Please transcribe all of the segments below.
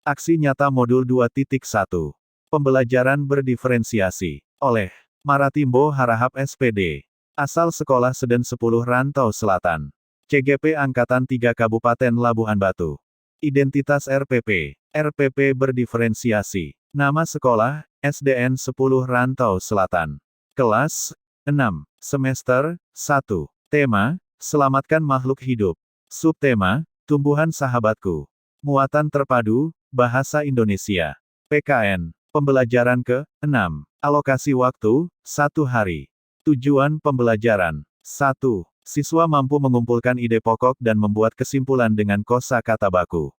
Aksi nyata modul 2.1. Pembelajaran berdiferensiasi. Oleh Maratimbo Harahap SPD. Asal Sekolah Seden 10 Rantau Selatan. CGP Angkatan 3 Kabupaten Labuhan Batu. Identitas RPP. RPP berdiferensiasi. Nama sekolah, SDN 10 Rantau Selatan. Kelas 6. Semester 1. Tema, Selamatkan Makhluk Hidup. Subtema, Tumbuhan Sahabatku. Muatan terpadu, Bahasa Indonesia. PKN. Pembelajaran ke-6. Alokasi waktu, 1 hari. Tujuan pembelajaran. 1. Siswa mampu mengumpulkan ide pokok dan membuat kesimpulan dengan kosakata baku.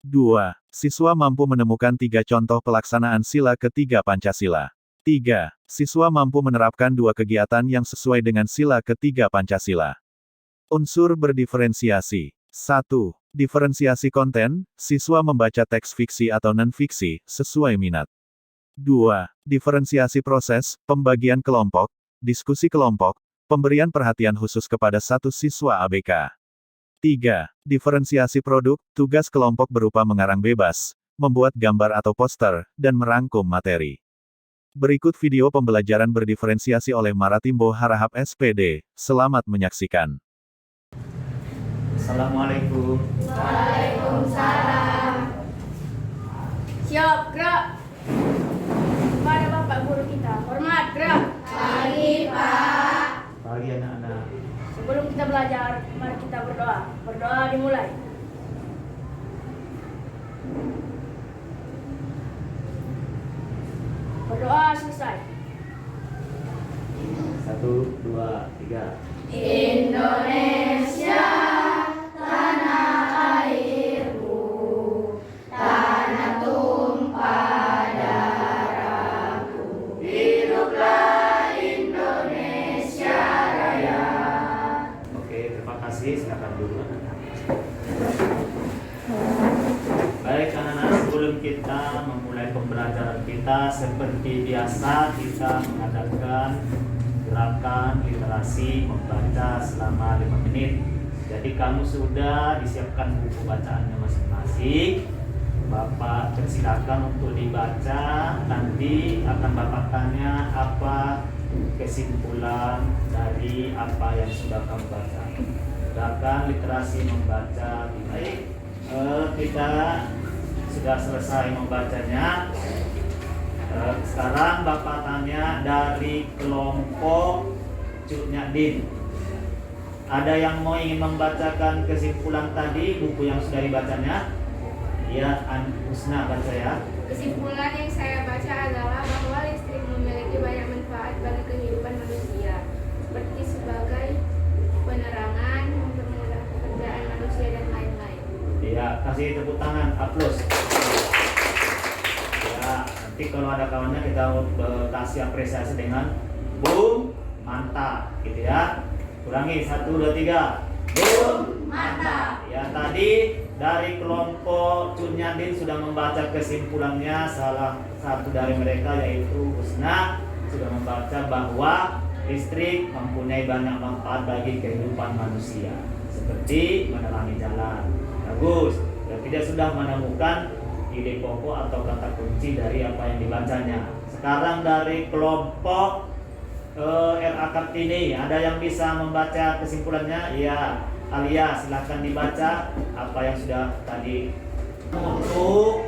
2. Siswa mampu menemukan 3 contoh pelaksanaan sila ketiga Pancasila. 3. Siswa mampu menerapkan 2 kegiatan yang sesuai dengan sila ketiga Pancasila. Unsur berdiferensiasi. 1. Diferensiasi konten, siswa membaca teks fiksi atau non-fiksi, sesuai minat. 2. Diferensiasi proses, pembagian kelompok, diskusi kelompok, pemberian perhatian khusus kepada satu siswa ABK. 3. Diferensiasi produk, tugas kelompok berupa mengarang bebas, membuat gambar atau poster, dan merangkum materi. Berikut video pembelajaran berdiferensiasi oleh Maratimbo Harahap SPD. Selamat menyaksikan. Assalamualaikum. Waalaikumsalam. Siap, gerak. Kepada Bapak Guru kita, hormat, gerak. Pagi, Pak. Pagi anak-anak. Sebelum kita belajar, mari kita berdoa. Berdoa dimulai. Berdoa selesai. 1, 2, 3. Indonesia, tanah airku, tanah tumpah darahku. Hiduplah Indonesia Raya. Oke, terima kasih. Silakan dulu anak-anak. Baik anak-anak, sebelum kita memulai pembelajaran kita, seperti biasa kita mengadakan gerakan literasi membaca selama 5 menit. Jadi kamu sudah disiapkan buku bacaannya masing-masing. Bapak persilakan untuk dibaca. Nanti akan Bapak tanya apa kesimpulan dari apa yang sudah kamu baca. Gerakan literasi membaca. Baik, kita sudah selesai membacanya. Sekarang Bapak tanya dari kelompok Cuk Nyadin. Ada yang mau ingin membacakan kesimpulan tadi, buku yang sudah dibacanya? Ya, Husna baca ya. Kesimpulan yang saya baca adalah bahwa listrik memiliki banyak manfaat bagi kehidupan manusia, seperti sebagai penerangan, mempermudah pekerjaan manusia dan lain-lain. Ya, kasih tepuk tangan, aplaus. Ya, nanti kalau ada kawannya kita kasih apresiasi dengan boom, mantap, gitu ya. Ulangi, 1, 2, 3. Boom, Mantap. ya, tadi dari kelompok Cunyadin sudah membaca kesimpulannya. Salah satu dari mereka yaitu Husna sudah membaca bahwa listrik mempunyai banyak manfaat bagi kehidupan manusia, seperti menerangi jalan. Bagus. Berarti dia sudah menemukan ide pokok atau kata kunci dari apa yang dibacanya. Sekarang dari kelompok RA Kartini, ada yang bisa membaca kesimpulannya? Ya, Alia, silakan dibaca apa yang sudah tadi. Untuk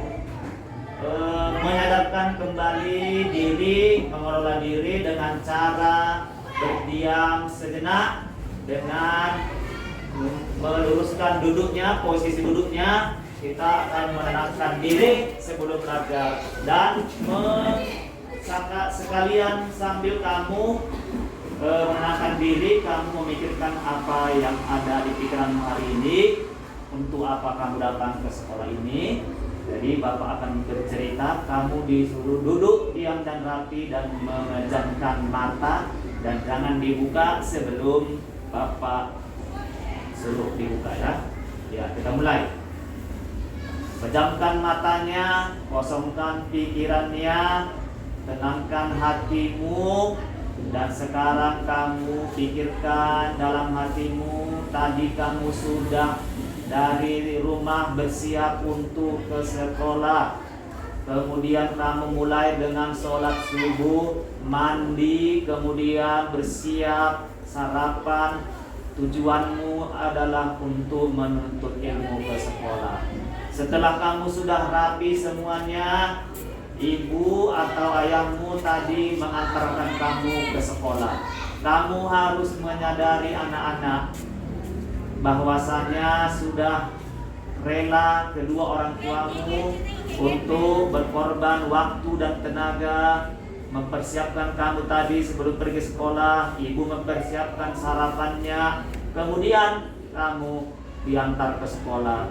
menyadarkan kembali diri, mengelola diri dengan cara berdiam sejenak, dengan meluruskan duduknya, posisi duduknya. Kita akan menenangkan diri sebelum belajar dan sekalian sambil kamu menenangkan diri, kamu memikirkan apa yang ada di pikiran hari ini, untuk apa kamu datang ke sekolah ini. Jadi Bapak akan bercerita, kamu disuruh duduk diam dan rapi dan memejamkan mata dan jangan dibuka sebelum Bapak suruh dibuka ya. Ya, kita mulai. Pejamkan matanya, kosongkan pikirannya, tenangkan hatimu, dan sekarang kamu pikirkan dalam hatimu, tadi kamu sudah dari rumah bersiap untuk ke sekolah. Kemudian kamu mulai dengan sholat subuh, mandi, kemudian bersiap, sarapan. Tujuanmu adalah untuk menuntut ilmu ke sekolah. Setelah kamu sudah rapi semuanya, ibu atau ayahmu tadi mengantarkan kamu ke sekolah. Kamu harus menyadari anak-anak bahwasanya sudah rela kedua orang tuamu untuk berkorban waktu dan tenaga mempersiapkan kamu tadi sebelum pergi sekolah. Ibu mempersiapkan sarapannya, kemudian kamu diantar ke sekolah,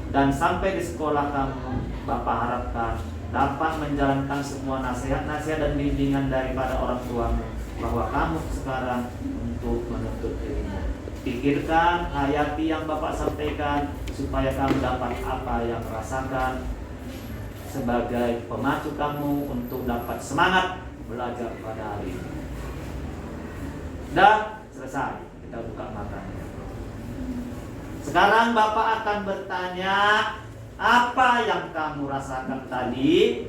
dan sampai di sekolah kamu, Bapak harapkan dapat menjalankan semua nasihat-nasihat dan bimbingan daripada orang tuamu bahwa kamu sekarang untuk menuntut ilmu. Pikirkan, hayati yang Bapak sampaikan supaya kamu dapat apa yang rasakan sebagai pemacu kamu untuk dapat semangat belajar pada hari ini. Dan selesai, kita buka matanya. Sekarang Bapak akan bertanya, apa yang kamu rasakan tadi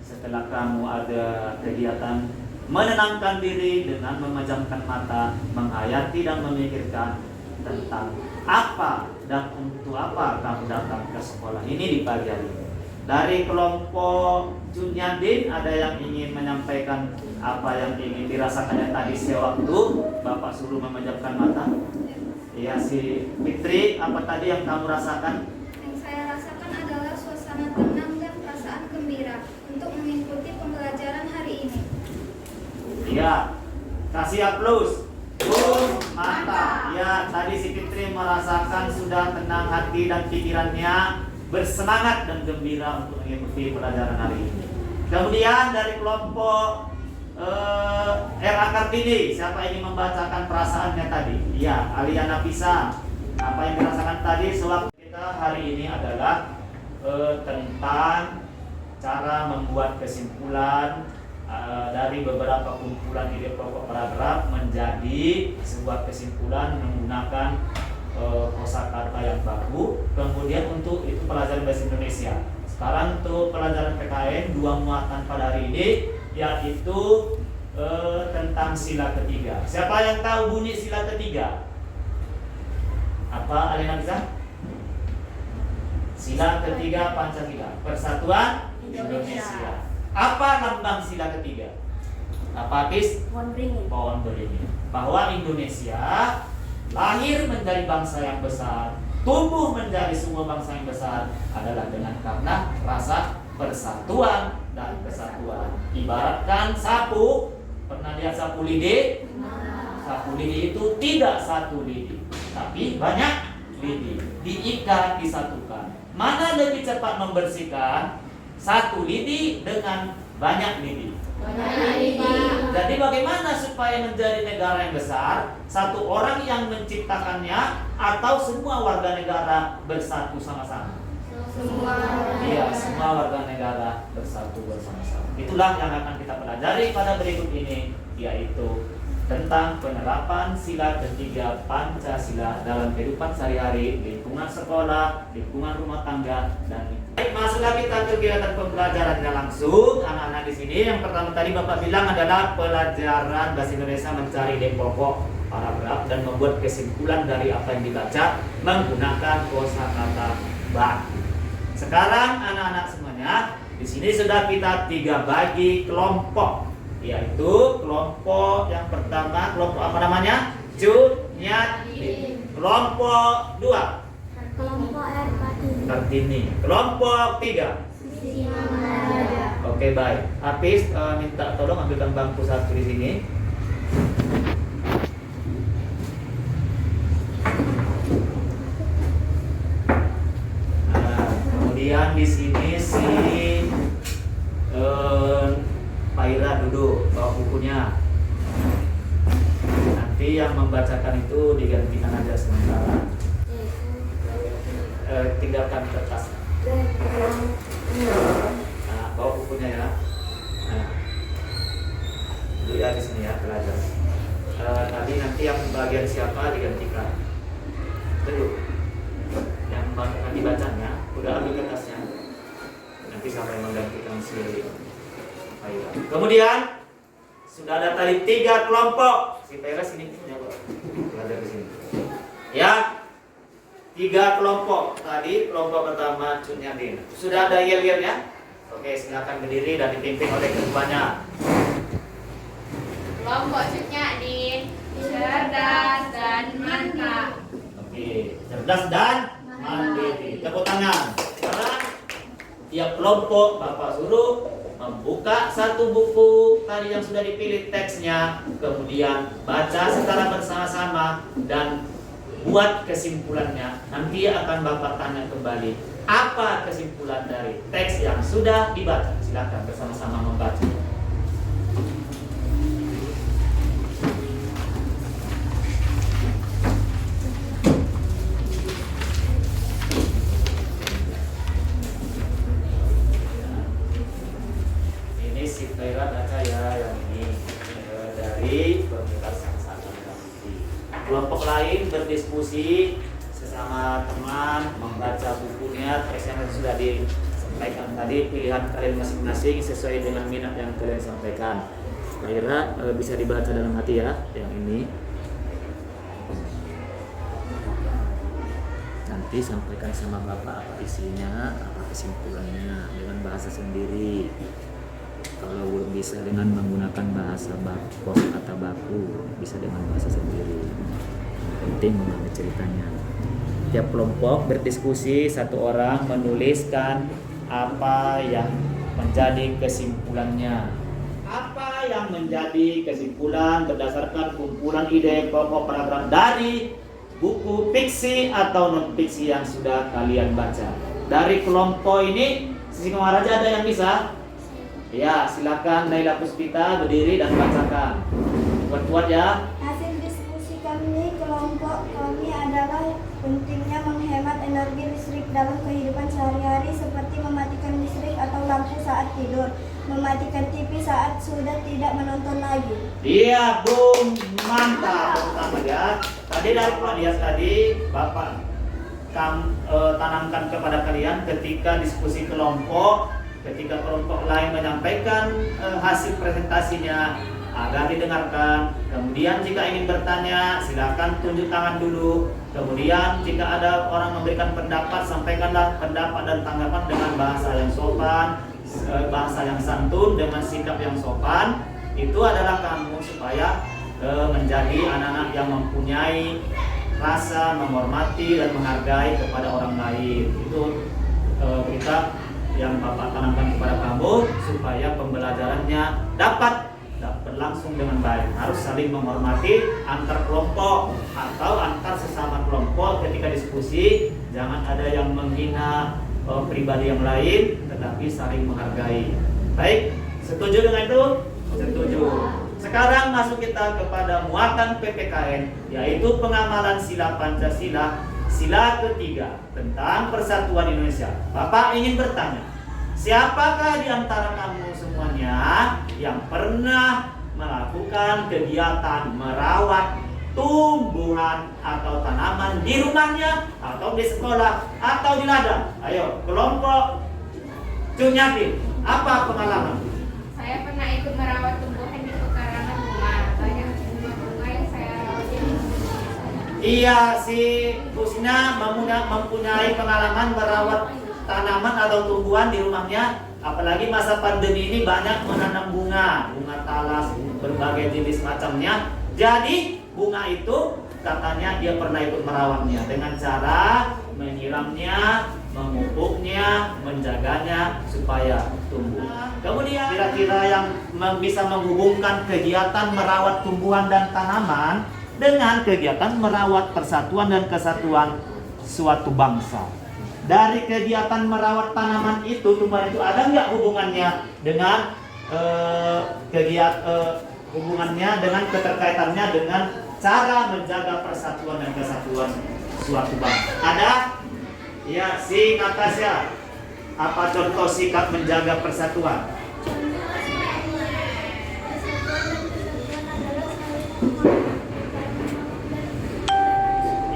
setelah kamu ada kegiatan menenangkan diri dengan memejamkan mata, menghayati dan memikirkan tentang apa dan untuk apa kamu datang ke sekolah ini di pagi hari ini. Dari kelompok Junyadin, ada yang ingin menyampaikan apa yang ingin dirasakannya tadi sewaktu Bapak suruh memejamkan mata? Ya, si Fitri, apa tadi yang kamu rasakan? Yang saya rasakan adalah suasana tenang dan perasaan gembira untuk mengikuti pembelajaran hari ini. Ya, kasih aplaus. Mantap. Ya, tadi si Fitri merasakan sudah tenang hati dan pikirannya, bersemangat dan gembira untuk mengikuti pelajaran hari ini. Kemudian dari kelompok R.A. Kartini, siapa yang membacakan perasaannya tadi? Ya, Aliana Pisa. Apa yang dirasakan tadi? Sewaktu kita hari ini adalah tentang cara membuat kesimpulan dari beberapa kumpulan ide pokok paragraf menjadi sebuah kesimpulan menggunakan kosakata yang baku. Kemudian untuk itu pelajaran bahasa Indonesia. Sekarang untuk pelajaran PKN, dua muatan pada hari ini, yaitu tentang sila ketiga. Siapa yang tahu bunyi sila ketiga? Apa, Alina bisa? Sila ketiga Pancasila, Persatuan Indonesia. Apa lambang sila ketiga? Apa, Tis? Pohon beringin. Bahwa Indonesia lahir menjadi bangsa yang besar, tumbuh menjadi semua bangsa yang besar adalah dengan karena rasa persatuan dan kesatuan. Ibaratkan sapu, pernah lihat sapu lidi? Sapu lidi itu tidak satu lidi, tapi banyak lidi. Diikat, disatukan. Mana lebih cepat membersihkan? Satu lidi dengan banyak lidi. Jadi bagaimana supaya menjadi negara yang besar? Satu orang yang menciptakannya atau semua warga negara bersatu sama-sama? Iya, semua warga negara bersatu bersama-sama. Itulah yang akan kita pelajari pada berikut ini, yaitu tentang penerapan sila ketiga Pancasila dalam kehidupan sehari-hari, lingkungan sekolah, lingkungan rumah tangga, dan baik, masuklah kita ke kegiatan pembelajarannya langsung. Anak-anak di sini yang pertama tadi Bapak bilang adalah pelajaran bahasa Indonesia mencari ide pokok paragraf dan membuat kesimpulan dari apa yang dibaca menggunakan kosakata baku. Sekarang anak-anak semuanya, di sini sudah kita tiga bagi kelompok, yaitu kelompok yang pertama, kelompok apa namanya? Junyadin. Kelompok dua, Kelompok R. Kartini. Kelompok tiga. Oke, baik. Hafiz, minta tolong ambilkan bangku satu di sini. Nah, kemudian di sini si Paira duduk bawa bukunya. Nanti yang membacakan itu digantikan aja sementara. Tinggalkan kertas. Nah, bawa bukunya ya. Nah, dulu ya di sini ya, belajar. Tadi nanti yang bagian siapa digantikan. Duduk. nanti sampai menggantikan si Faira. Kemudian sudah ada tadi 3 kelompok. Si Faira sini punya kok. Ada di sini. Ya. 3 kelompok. Tadi kelompok pertama Cut Nyadin. Sudah ada yel-yelnya? Oke, silakan berdiri dan dipimpin oleh ketuanya. Kelompok Cut Nyadin, cerdas dan mantap. Oke, cerdas dan mandiri. Tepuk tangan. Sekarang tiap kelompok Bapak suruh membuka satu buku tadi yang sudah dipilih teksnya, kemudian baca secara bersama-sama dan buat kesimpulannya. Nanti akan Bapak tanya kembali apa kesimpulan dari teks yang sudah dibaca. Silakan bersama-sama membaca. Ini si Faira baca ya yang ini dari Pemikat Sang Saka Merah Putih. Kelompok lain berdiskusi sesama teman, membaca bukunya, teks yang sudah disampaikan tadi, pilihan kalian masing-masing sesuai dengan minat yang kalian sampaikan. Faira bisa dibaca dalam hati ya, yang ini. Nanti sampaikan sama Bapak apa isinya, apa kesimpulannya dengan bahasa sendiri. Kalau belum bisa dengan menggunakan bahasa baku, kata baku, bisa dengan bahasa sendiri. Yang penting mengambil ceritanya. Tiap kelompok berdiskusi, satu orang menuliskan apa yang menjadi kesimpulannya. Apa yang menjadi kesimpulan berdasarkan kumpulan ide pokok paragraf dari buku fiksi atau non fiksi yang sudah kalian baca. Dari kelompok ini, Sisi Kumaraja ada yang bisa? Ya, silakan Naila Puspita berdiri dan bacakan. Kuat-kuat ya. Hasil diskusi kami kelompok kami adalah pentingnya menghemat energi listrik dalam kehidupan sehari-hari seperti mematikan listrik atau lampu saat tidur, mematikan TV saat sudah tidak menonton lagi. Iya, Bung, mantap. Pertama ya. Tadi dari Pak Dias tadi Bapak tanamkan kepada kalian ketika diskusi kelompok, ketika kelompok lain menyampaikan hasil presentasinya agar didengarkan. Kemudian jika ingin bertanya, silakan tunjuk tangan dulu. Kemudian jika ada orang memberikan pendapat, sampaikanlah pendapat dan tanggapan dengan bahasa yang sopan, bahasa yang santun, dengan sikap yang sopan. Itu adalah kamu supaya menjadi anak-anak yang mempunyai rasa menghormati dan menghargai kepada orang lain. Itu kita yang Bapak tanamkan kepada kamu supaya pembelajarannya dapat berlangsung dengan baik. Harus saling menghormati antar kelompok atau antar sesama kelompok ketika diskusi. Jangan ada yang menghina pribadi yang lain, tetapi saling menghargai. Baik, setuju dengan itu? Setuju. Sekarang masuk kita kepada muatan PPKN, yaitu pengamalan sila Pancasila, sila ketiga tentang persatuan Indonesia. Bapak ingin bertanya, siapakah di antara kamu semuanya yang pernah melakukan kegiatan merawat tumbuhan atau tanaman di rumahnya, atau di sekolah, atau di ladang? Ayo, kelompok Cut Nyadin, apa pengalaman? Saya pernah ikut merawat tumbuhan di pekarangan rumah. Banyak bunga yang saya rawat di rumah. Iya, si Bu Sina mempunyai pengalaman merawat tanaman atau tumbuhan di rumahnya. Apalagi masa pandemi ini banyak menanam bunga talas, berbagai jenis macamnya. Jadi bunga itu katanya dia pernah ikut merawatnya dengan cara menyiramnya, memupuknya, menjaganya supaya tumbuh. Kemudian kira-kira yang bisa menghubungkan kegiatan merawat tumbuhan dan tanaman dengan kegiatan merawat persatuan dan kesatuan suatu bangsa. Dari kegiatan merawat tanaman itu, tumbuhan itu, ada nggak hubungannya dengan hubungannya dengan keterkaitannya dengan cara menjaga persatuan dan kesatuan suatu bangsa? Ada? Ya, si Natasha, apa contoh sikap menjaga persatuan?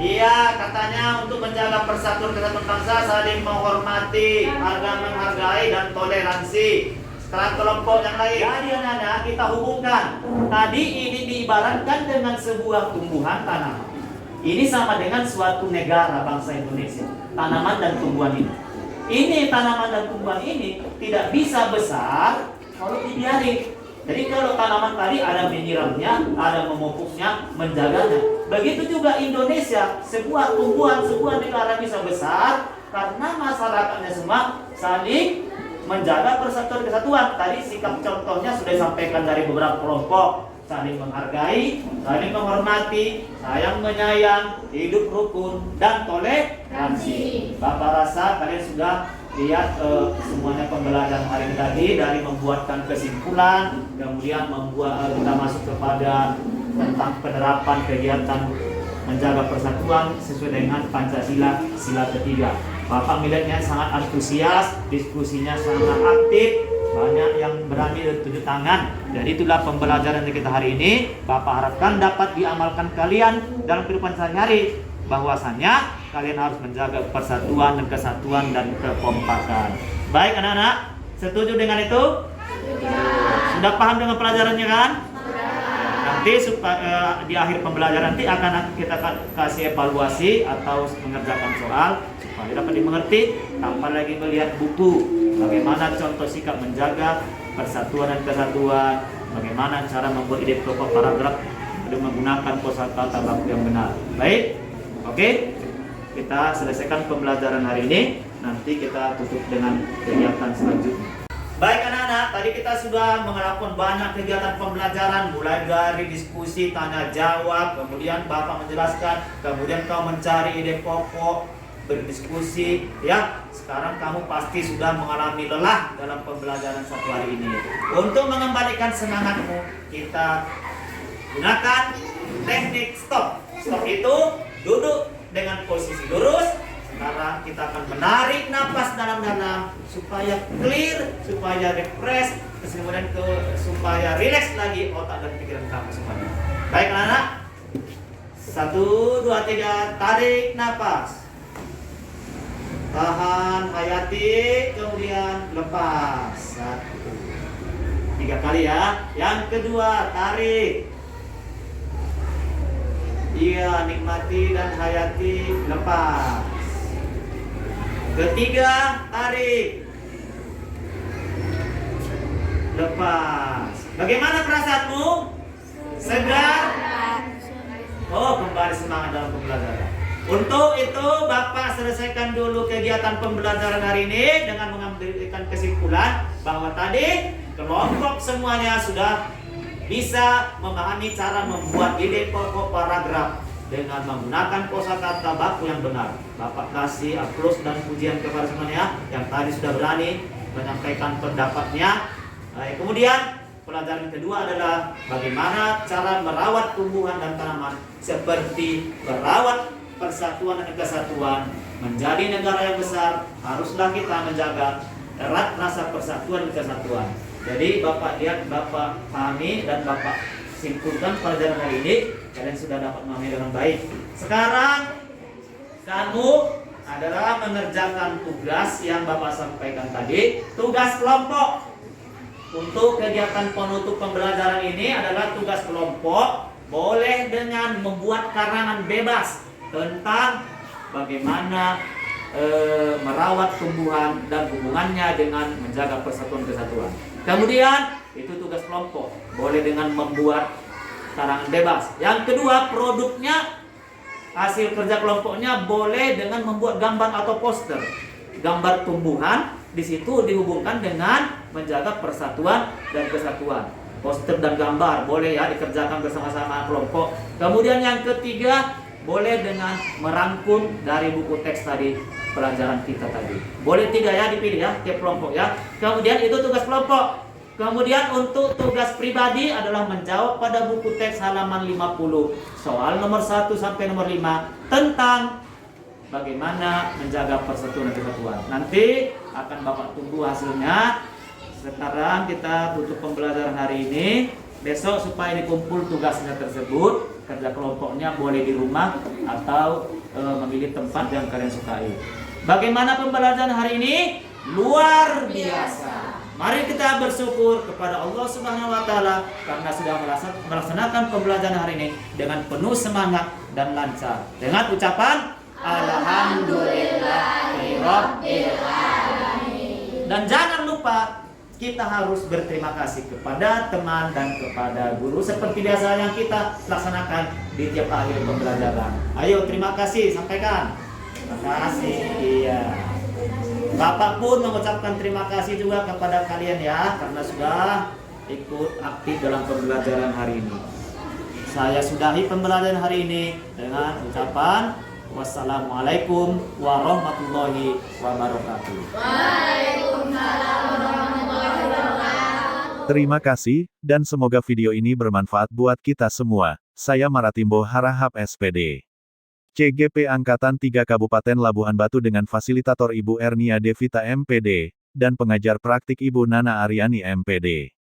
Iya, katanya untuk menjaga persatuan kesatuan bangsa, saling menghormati, harga menghargai, dan toleransi. Sekarang kelompok yang lain. Jadi anak-anak kita hubungkan. Tadi ini diibaratkan dengan sebuah tumbuhan tanaman. Ini sama dengan suatu negara bangsa Indonesia. Tanaman dan tumbuhan ini. Ini tanaman dan tumbuhan ini tidak bisa besar kalau dibiarin. Jadi kalau tanaman tadi ada menyiramnya, ada memupuknya, menjaganya. Begitu juga Indonesia, sebuah tumbuhan, sebuah negara bisa besar karena masyarakatnya semua saling menjaga persatuan kesatuan. Tadi sikap contohnya sudah disampaikan dari beberapa kelompok, saling menghargai, saling menghormati, sayang menyayang, hidup rukun, dan toleransi. Bapak rasa kalian sudah lihat semuanya pembelajaran hari ini tadi, dari membuatkan kesimpulan, kemudian membuat kita masuk kepada tentang penerapan kegiatan menjaga persatuan sesuai dengan Pancasila sila ketiga. Bapak melihatnya sangat antusias, diskusinya sangat aktif, banyak yang berani dan tunjuk tangan. Jadi itulah pembelajaran kita hari ini. Bapak harapkan dapat diamalkan kalian dalam kehidupan sehari-hari, bahwasannya kalian harus menjaga persatuan dan kesatuan dan kekompakan. Baik anak-anak, setuju dengan itu? Sudah paham dengan pelajarannya kan? Nanti di akhir pembelajaran nanti akan kita kasih evaluasi atau mengerjakan soal supaya dapat dimengerti tanpa lagi melihat buku. Bagaimana contoh sikap menjaga persatuan dan kesatuan, bagaimana cara membuat ide pokok paragraf dengan menggunakan kosakata baku yang benar. Baik, oke. Kita selesaikan pembelajaran hari ini. Nanti kita tutup dengan kegiatan selanjutnya. Baik anak-anak, tadi kita sudah melakukan banyak kegiatan pembelajaran, mulai dari diskusi, tanya jawab, kemudian Bapak menjelaskan, kemudian kau mencari ide pokok, berdiskusi, ya. Sekarang kamu pasti sudah mengalami lelah dalam pembelajaran satu hari ini. Untuk mengembalikan semangatmu, kita gunakan teknik stop. Stop itu duduk dengan posisi lurus. Sekarang kita akan menarik napas dalam-dalam supaya clear, supaya refresh, kemudian supaya relax lagi otak dan pikiran kamu semuanya. Baik anak-anak, 1, 2, 3, tarik napas, tahan, hayati, kemudian lepas. 1, 3 kali ya. Yang kedua, tarik. Iya, nikmati dan hayati, lepas. Ketiga, tarik, lepas. Bagaimana perasaanmu? Segar? Oh, kembali semangat dalam pembelajaran. Untuk itu Bapak selesaikan dulu kegiatan pembelajaran hari ini dengan mengambilkan kesimpulan bahwa tadi kelompok semuanya sudah bisa memahami cara membuat ide pokok paragraf dengan menggunakan kosakata baku yang benar. Bapak kasih aplaus dan pujian kepada semuanya yang tadi sudah berani menyampaikan pendapatnya. Kemudian pelajaran kedua adalah bagaimana cara merawat tumbuhan dan tanaman seperti merawat persatuan dan kesatuan. Menjadi negara yang besar, haruslah kita menjaga erat rasa persatuan dan kesatuan. Jadi Bapak lihat, Bapak pahami, dan Bapak simpulkan pelajaran hari ini. Kalian sudah dapat memahami dengan baik. Sekarang kamu adalah mengerjakan tugas yang Bapak sampaikan tadi. Tugas kelompok. Untuk kegiatan penutup pembelajaran ini adalah tugas kelompok. Boleh dengan membuat karangan bebas tentang bagaimana merawat tumbuhan dan hubungannya dengan menjaga persatuan kesatuan. Kemudian itu tugas kelompok, boleh dengan membuat karangan bebas. Yang kedua, produknya, hasil kerja kelompoknya boleh dengan membuat gambar atau poster, gambar tumbuhan. Di situ dihubungkan dengan menjaga persatuan dan kesatuan. Poster dan gambar boleh ya dikerjakan bersama-sama kelompok. Kemudian yang ketiga, boleh dengan merangkum dari buku teks tadi, pelajaran kita tadi. Boleh 3 ya dipilih ya, tiap kelompok ya. Kemudian itu tugas kelompok. Kemudian untuk tugas pribadi adalah menjawab pada buku teks halaman 50, soal nomor 1 sampai nomor 5 tentang bagaimana menjaga persatuan dan kesatuan. Nanti akan Bapak tunggu hasilnya. Sekarang kita tutup pembelajaran hari ini. Besok supaya dikumpul tugasnya tersebut, kerja kelompoknya boleh di rumah atau memilih tempat yang kalian sukai. Bagaimana pembelajaran hari ini? Luar biasa. Mari kita bersyukur kepada Allah Subhanahu wa taala karena sudah melaksanakan pembelajaran hari ini dengan penuh semangat dan lancar. Dengan ucapan Alhamdulillahirabbil alamin. Dan jangan lupa kita harus berterima kasih kepada teman dan kepada guru seperti biasa yang kita laksanakan di tiap akhir pembelajaran. Ayo terima kasih, sampaikan. Terima kasih. Iya. Bapak pun mengucapkan terima kasih juga kepada kalian ya karena sudah ikut aktif dalam pembelajaran hari ini. Saya sudahi pembelajaran hari ini dengan ucapan wassalamualaikum warahmatullahi wabarakatuh. Waalaikumsalam warahmatullahi wabarakatuh. Terima kasih, dan semoga video ini bermanfaat buat kita semua. Saya Maratimbo Harahap SPD. CGP Angkatan 3 Kabupaten Labuhan Batu dengan fasilitator Ibu Ernia Devita MPD, dan pengajar praktik Ibu Nana Aryani MPD.